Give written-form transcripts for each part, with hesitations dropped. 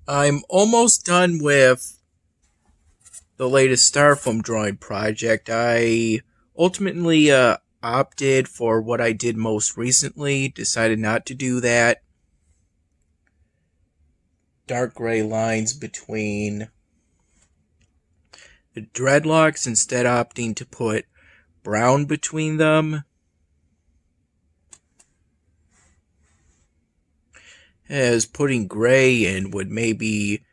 I'm almost done with the latest styrofoam drawing project. I ultimately opted for what I did most recently, decided not to do that. Dark gray lines between the dreadlocks, instead opting to put brown between them. As putting gray in would maybe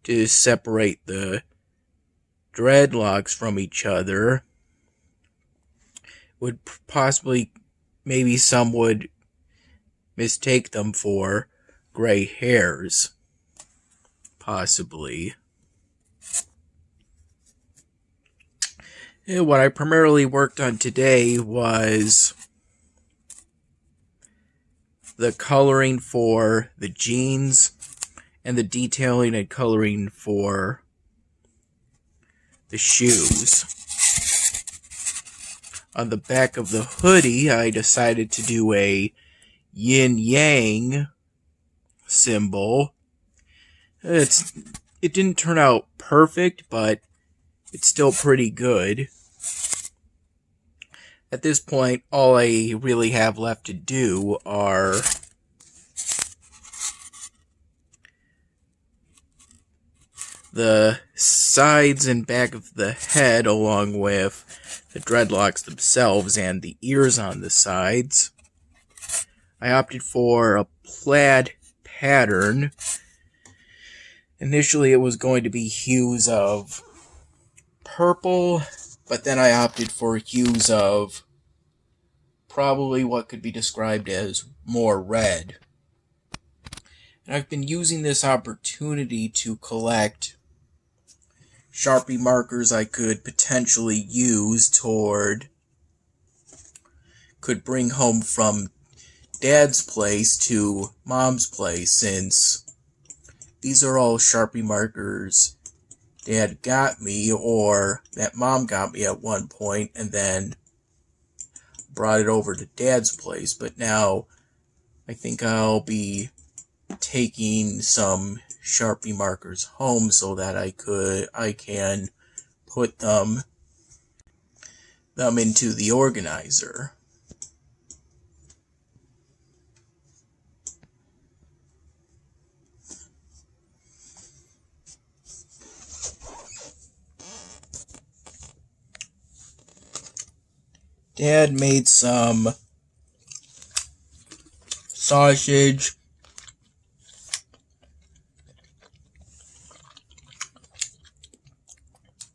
just separate the dreadlocks from each other. Would possibly, maybe some would mistake them for gray hairs. Possibly. What I primarily worked on today was the coloring for the jeans and the detailing and coloring for the shoes. On the back of the hoodie, I decided to do a yin-yang symbol. It didn't turn out perfect, but it's still pretty good. At this point, all I really have left to do are the sides and back of the head, along with the dreadlocks themselves and the ears on the sides. I opted for a plaid pattern. Initially, it was going to be hues of purple, but then I opted for hues of probably what could be described as more red. And I've been using this opportunity to collect Sharpie markers I could potentially use could bring home from Dad's place to Mom's place, since these are all Sharpie markers Dad got me, or that Mom got me at one point, and then brought it over to Dad's place. But now I think I'll be taking some Sharpie markers home so that I can put them into the organizer. Dad made some sausage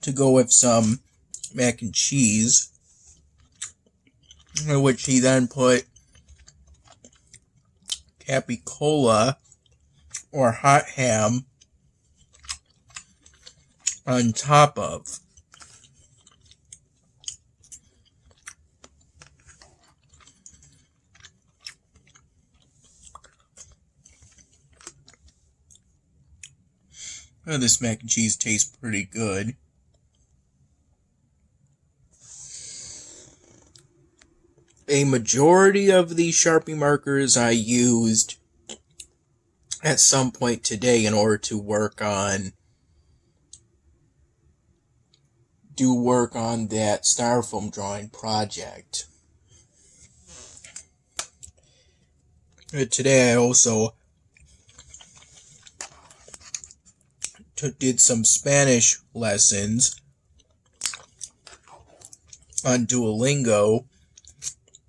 to go with some mac and cheese, in which he then put capicola or hot ham on top of. This mac and cheese tastes pretty good. A majority of the Sharpie markers I used at some point today in order to work on that styrofoam drawing project. Today I also did some Spanish lessons on Duolingo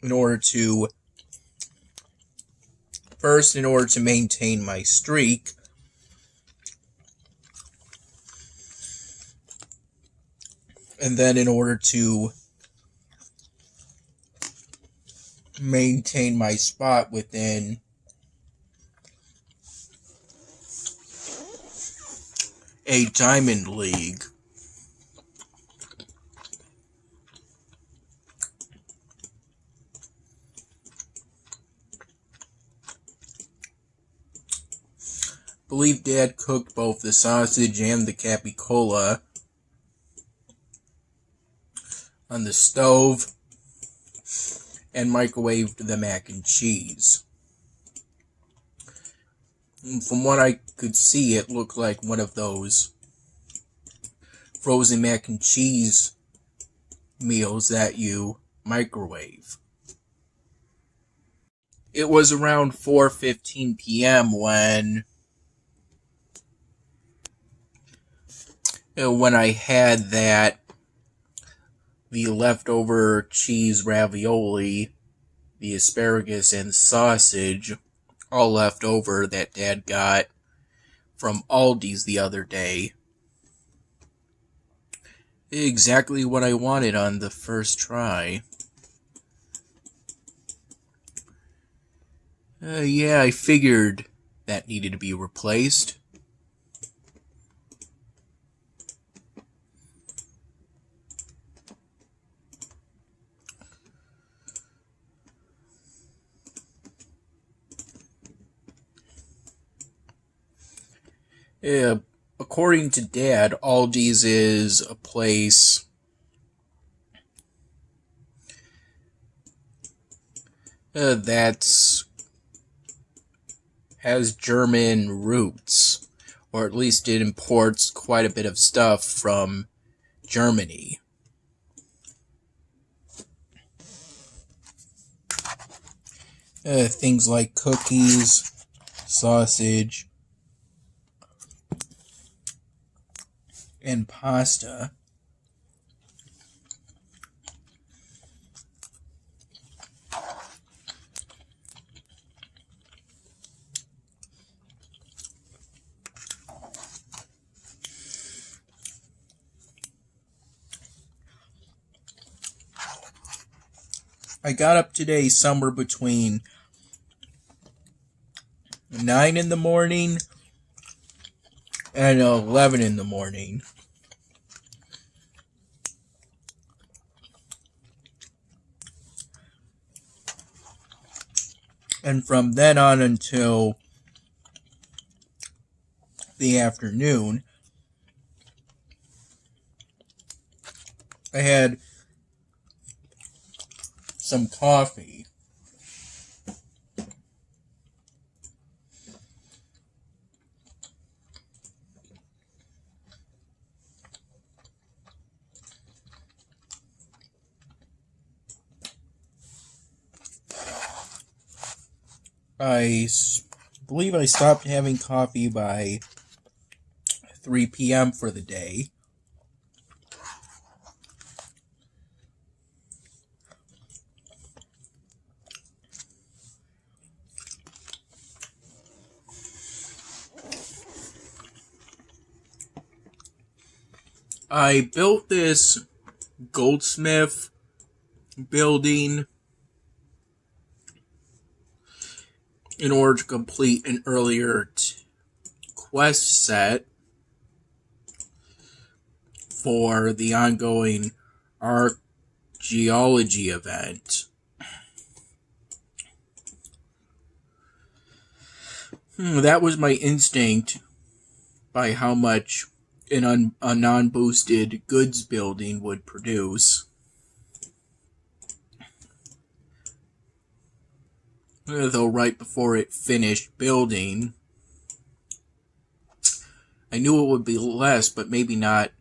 in order to maintain my streak, and then in order to maintain my spot within a diamond league. I believe Dad cooked both the sausage and the capicola on the stove and microwaved the mac and cheese. From what I could see, it looked like one of those frozen mac and cheese meals that you microwave. It was around 4:15 p.m. when I had the leftover cheese ravioli, the asparagus and sausage, all left over that Dad got from Aldi's the other day. Exactly what I wanted on the first try. Yeah, I figured that needed to be replaced. According to Dad, Aldi's is a place that's has German roots, or at least it imports quite a bit of stuff from Germany. Things like cookies, sausage, and pasta. I got up today somewhere between 9 in the morning and 11 in the morning. And from then on until the afternoon, I had some coffee. I believe I stopped having coffee by 3 p.m. for the day. I built this goldsmith building in order to complete an earlier quest set for the ongoing archaeology event. That was my instinct by how much a non-boosted goods building would produce. Though right before it finished building, I knew it would be less, but maybe not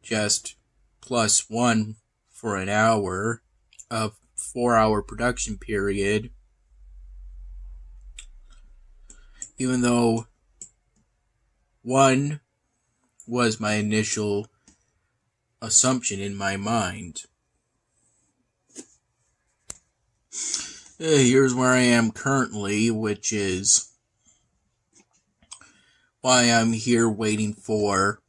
just +1 for an hour of 4-hour production period. Even though 1 was my initial assumption in my mind. Here's where I am currently, which is why I'm here waiting for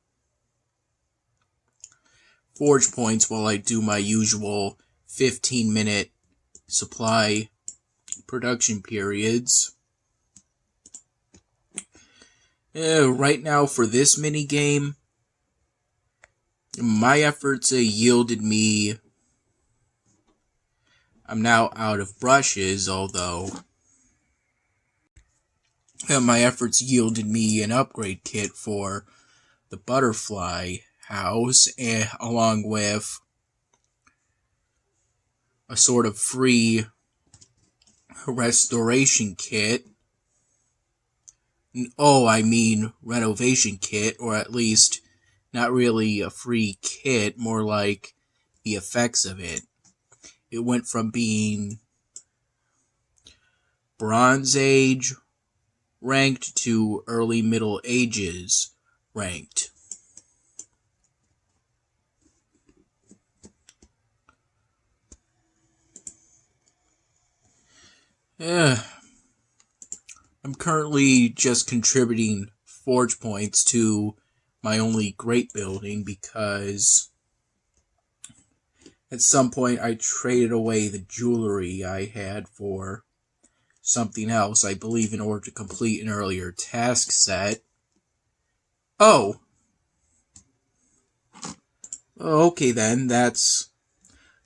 forge points while I do my usual 15-minute supply production periods. Right now for this mini game, my efforts yielded me. I'm now out of brushes, although my efforts yielded me an upgrade kit for the butterfly house, along with a sort of free restoration kit Oh, I mean renovation kit, or at least not really a free kit, more like the effects of it. It went from being Bronze Age ranked to early Middle Ages ranked. I'm currently just contributing forge points to my only great building because at some point I traded away the jewelry I had for something else, I believe, in order to complete an earlier task set. Oh, okay then, that's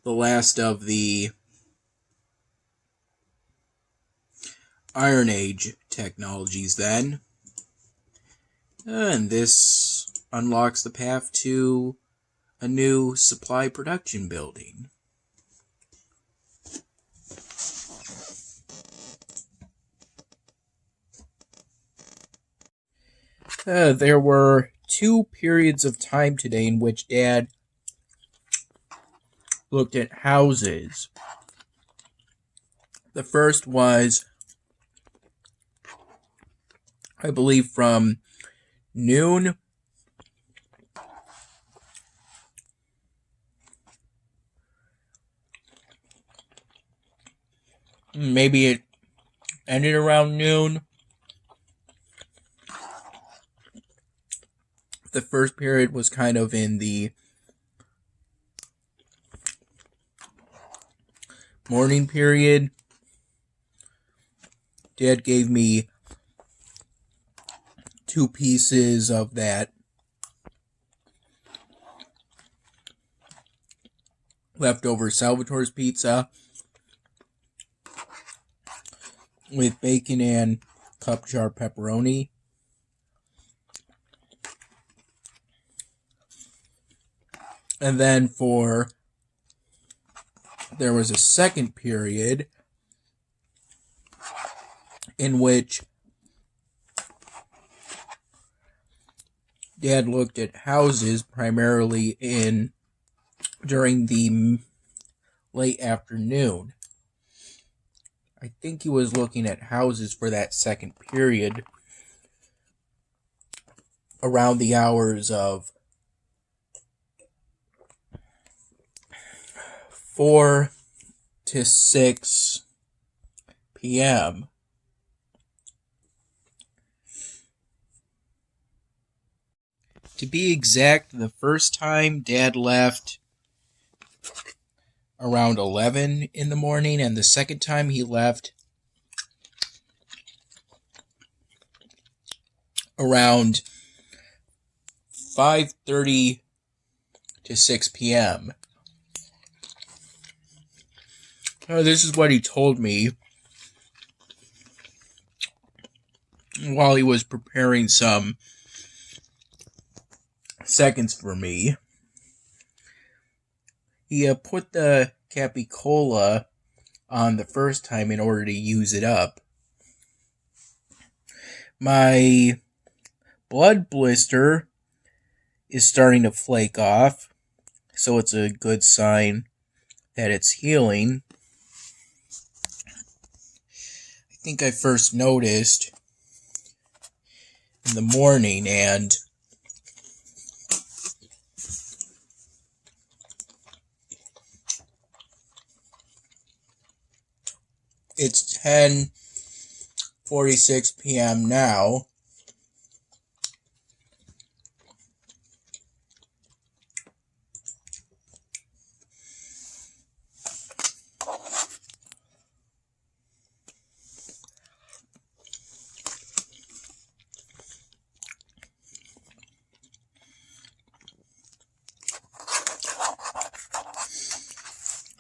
the last of the Iron Age technologies then. And this unlocks the path to a new supply production building. There were 2 periods of time today in which Dad looked at houses. The first was, I believe, from noon maybe it ended around noon. The first period was kind of in the morning period. Dad gave me 2 pieces of that leftover Salvatore's pizza with bacon and cup jar pepperoni. And then there was a second period in which Dad looked at houses primarily during the late afternoon. I think he was looking at houses for that second period around the hours of 4 to 6 p.m. To be exact, the first time Dad left around 11 in the morning, and the second time he left around 5:30 to 6 p.m. This is what he told me while he was preparing some seconds for me. He put the capicola on the first time in order to use it up. My blood blister is starting to flake off, so it's a good sign that it's healing. I think I first noticed in the morning, and it's 10:46 p.m. now.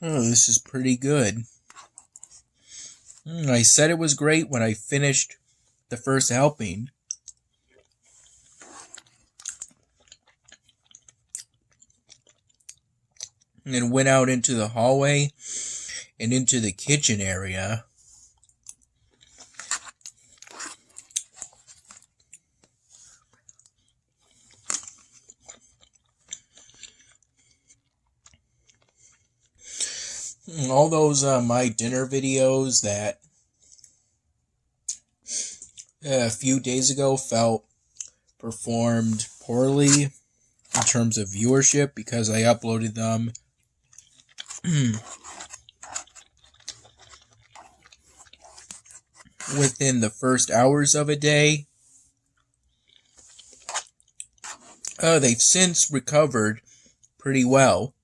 Oh, this is pretty good. I said it was great when I finished the first helping. And went out into the hallway and into the kitchen area. All those my dinner videos that a few days ago felt performed poorly in terms of viewership because I uploaded them within the first hours of a day. They've since recovered pretty well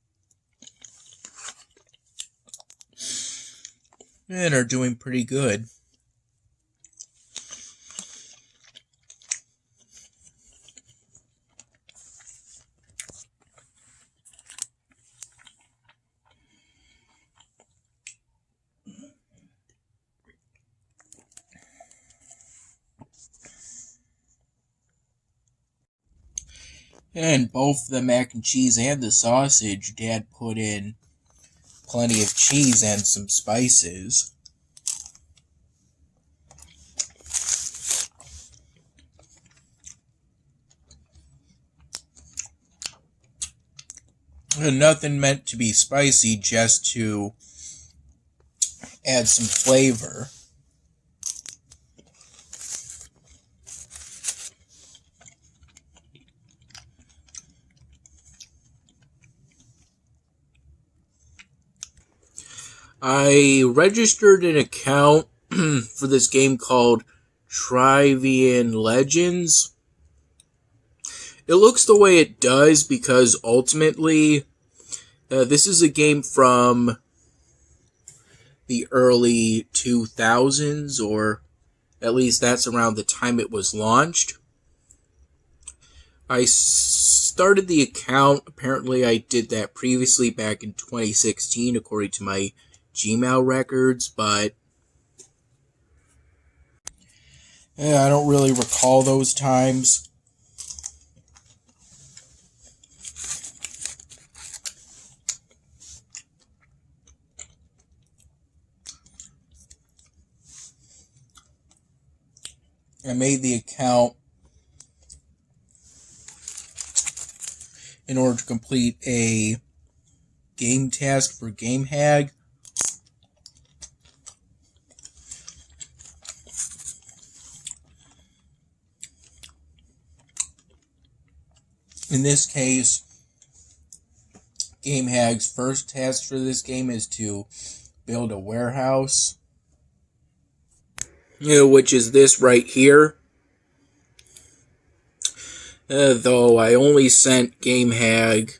and are doing pretty good. And both the mac and cheese and the sausage, Dad put in plenty of cheese and some spices. And nothing meant to be spicy, just to add some flavor. I registered an account for this game called Travian Legends. It looks the way it does because ultimately this is a game from the early 2000s, or at least that's around the time it was launched. I started the account, apparently I did that previously back in 2016 according to my Gmail records, but I don't really recall those times. I made the account in order to complete a game task for GameHag. In this case, GameHag's first task for this game is to build a warehouse, which is this right here. Though I only sent GameHag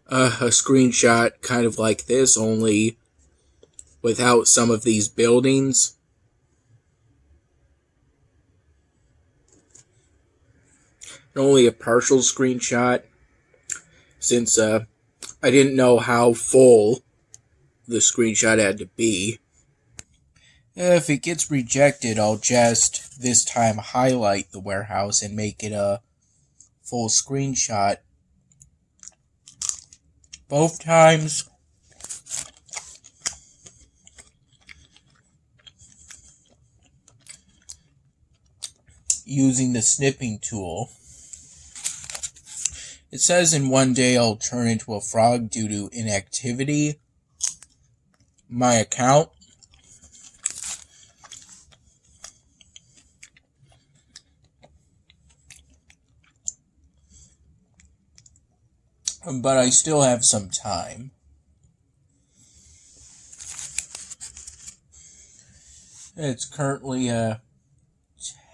a screenshot kind of like this, only without some of these buildings. Only a partial screenshot, since I didn't know how full the screenshot had to be. If it gets rejected, I'll just this time highlight the warehouse and make it a full screenshot. Both times, using the snipping tool. It says in one day I'll turn into a frog due to inactivity. My account. But I still have some time. It's currently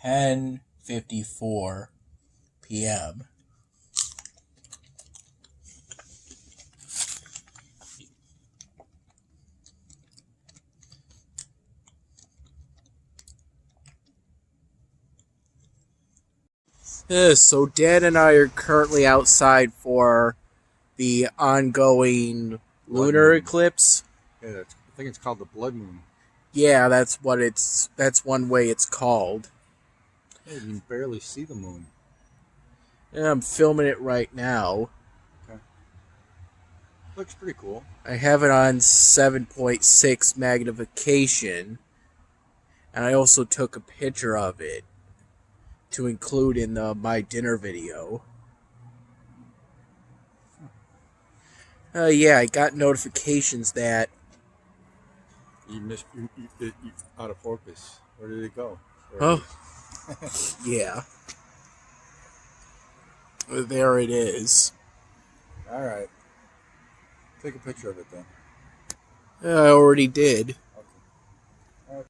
10:54 p.m. So Dad and I are currently outside for the ongoing lunar eclipse. Yeah, I think it's called the blood moon. Yeah, that's one way it's called. Yeah, you can barely see the moon. And I'm filming it right now. Okay. Looks pretty cool. I have it on 7.6 magnification. And I also took a picture of it to include in my dinner video. Yeah, I got notifications that. You missed. You out of focus. Where did it go? There it Oh, is. yeah. There it is. All right. Take a picture of it then. I already did. Okay.